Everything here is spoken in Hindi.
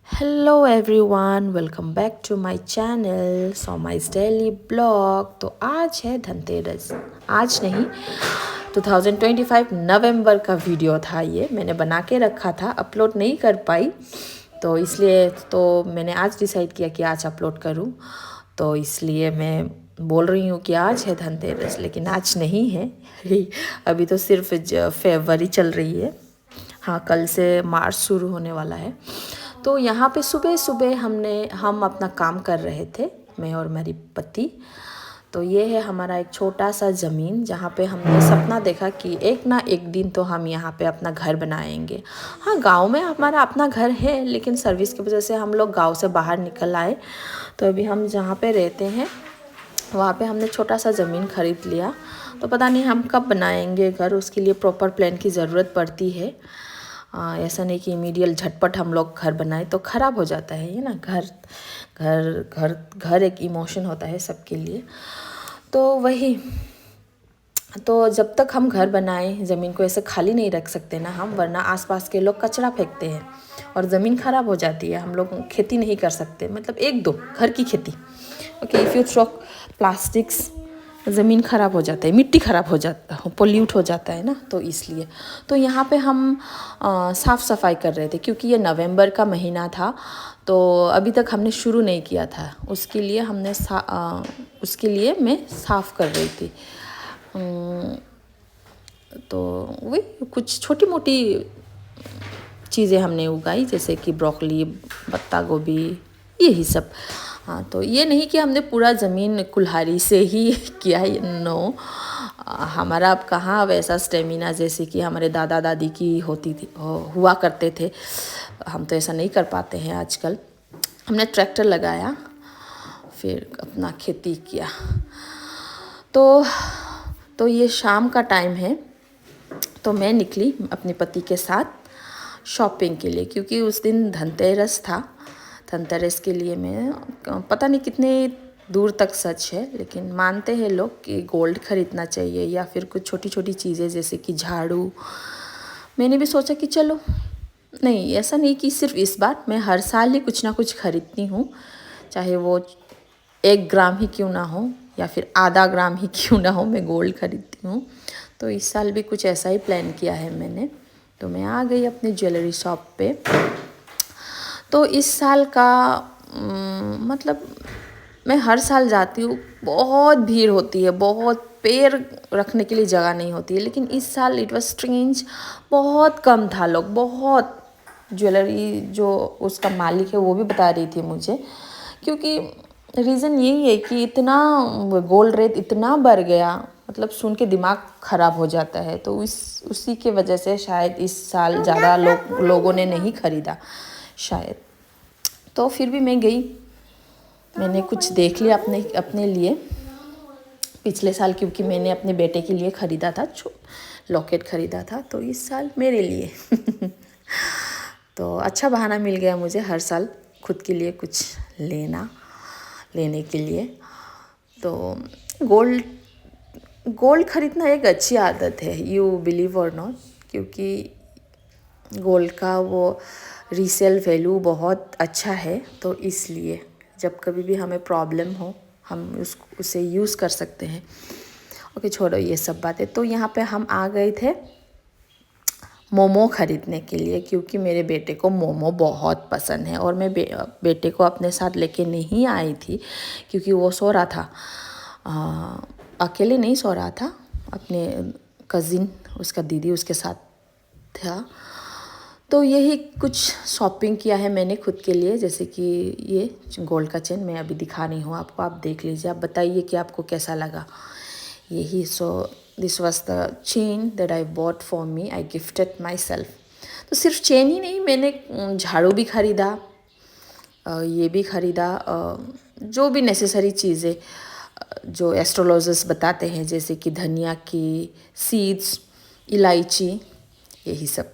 Hello everyone, welcome back to my channel सोमाइज डेली ब्लॉग। तो आज है धनतेरस। आज नहीं, 2025 नवंबर का वीडियो था। ये मैंने बना के रखा था, अपलोड नहीं कर पाई, तो इसलिए मैंने आज डिसाइड किया कि आज अपलोड करूं। तो इसलिए मैं बोल रही हूँ कि आज है धनतेरस, लेकिन आज नहीं है। अभी तो सिर्फ फरवरी चल रही है। हाँ, कल से मार्च शुरू होने वाला है। तो यहाँ पे सुबह सुबह हम अपना काम कर रहे थे, मैं और मेरी पति। तो ये है हमारा एक छोटा सा ज़मीन, जहाँ पे हमने सपना देखा कि एक ना एक दिन तो हम यहाँ पे अपना घर बनाएंगे। हाँ, गांव में हमारा अपना घर है, लेकिन सर्विस की वजह से हम लोग गांव से बाहर निकल आए। तो अभी हम जहाँ पे रहते हैं वहाँ पे हमने छोटा सा ज़मीन खरीद लिया। तो पता नहीं हम कब बनाएंगे घर, उसके लिए प्रॉपर प्लान की ज़रूरत पड़ती है। ऐसा नहीं कि इमीडिएट झटपट हम लोग घर बनाए तो ख़राब हो जाता है ये ना। घर घर घर घर एक इमोशन होता है सबके लिए। तो वही, तो जब तक हम घर बनाएं, ज़मीन को ऐसे खाली नहीं रख सकते ना हम, वरना आसपास के लोग कचरा फेंकते हैं और ज़मीन ख़राब हो जाती है। हम लोग खेती नहीं कर सकते, मतलब एक दो घर की खेती। Okay, if you throw plastics, ज़मीन ख़राब हो जाता है, मिट्टी ख़राब हो जाता है, पोल्यूट हो जाता है ना। तो इसलिए तो यहाँ पे हम साफ़ सफाई कर रहे थे, क्योंकि ये नवंबर का महीना था। तो अभी तक हमने शुरू नहीं किया था, उसके लिए मैं साफ़ कर रही थी। तो वही कुछ छोटी मोटी चीज़ें हमने उगाई, जैसे कि ब्रोकली, पत्ता गोभी, यही सब। हाँ, तो ये नहीं कि हमने पूरा ज़मीन कुल्हाड़ी से ही किया है, नो। हमारा अब कहाँ वैसा स्टेमिना जैसे कि हमारे दादा दादी की होती थी, हुआ करते थे। हम तो ऐसा नहीं कर पाते हैं आजकल। हमने ट्रैक्टर लगाया, फिर अपना खेती किया। तो ये शाम का टाइम है, तो मैं निकली अपने पति के साथ शॉपिंग के लिए, क्योंकि उस दिन धनतेरस था। धनतेरस के लिए मैं पता नहीं कितने दूर तक सच है, लेकिन मानते हैं लोग कि गोल्ड खरीदना चाहिए या फिर कुछ छोटी छोटी चीज़ें जैसे कि झाड़ू। मैंने भी सोचा कि चलो, नहीं ऐसा नहीं कि सिर्फ इस बार, मैं हर साल ही कुछ ना कुछ खरीदती हूँ, चाहे वो 1 ग्राम ही क्यों ना हो या फिर आधा ग्राम ही क्यों ना हो, मैं गोल्ड खरीदती हूँ। तो इस साल भी कुछ ऐसा ही प्लान किया है मैंने। तो मैं आ गई अपनी ज्वेलरी शॉप पे। तो इस साल का मतलब मैं हर साल जाती हूँ, बहुत भीड़ होती है, बहुत पैर रखने के लिए जगह नहीं होती है। लेकिन इस साल इट वाज स्ट्रेंज, बहुत कम था लोग, बहुत। ज्वेलरी जो उसका मालिक है वो भी बता रही थी मुझे, क्योंकि रीज़न यही है कि इतना गोल्ड रेट इतना बढ़ गया, मतलब सुन के दिमाग ख़राब हो जाता है। तो उसी के वजह से शायद इस साल ज़्यादा लोगों ने नहीं ख़रीदा शायद। तो फिर भी मैं गई, मैंने कुछ देख लिया अपने लिए पिछले साल, क्योंकि मैंने अपने बेटे के लिए ख़रीदा था, लॉकेट ख़रीदा था। तो इस साल मेरे लिए तो अच्छा बहाना मिल गया मुझे हर साल खुद के लिए कुछ लेने के लिए। तो गोल्ड ख़रीदना एक अच्छी आदत है, यू बिलीव और नॉट, क्योंकि गोल्ड का वो रीसेल वैल्यू बहुत अच्छा है। तो इसलिए जब कभी भी हमें प्रॉब्लम हो, हम उसे यूज़ कर सकते हैं। ओके, छोड़ो ये सब बातें। तो यहाँ पे हम आ गए थे मोमो ख़रीदने के लिए, क्योंकि मेरे बेटे को मोमो बहुत पसंद है। और मैं बेटे को अपने साथ लेके नहीं आई थी, क्योंकि वो सो रहा था। अकेले नहीं सो रहा था, अपने कज़िन, उसका दीदी उसके साथ था। तो यही कुछ शॉपिंग किया है मैंने खुद के लिए, जैसे कि ये गोल्ड का चेन मैं अभी दिखा रही हूँ आपको, आप देख लीजिए, आप बताइए कि आपको कैसा लगा। यही, so this was the chain that I bought for me, I gifted my self. तो सिर्फ चेन ही नहीं, मैंने झाड़ू भी ख़रीदा, ये भी ख़रीदा, जो भी नेसेसरी चीज़ें जो एस्ट्रोलॉजर्स बताते हैं, जैसे कि धनिया की सीड्स, इलायची, यही सब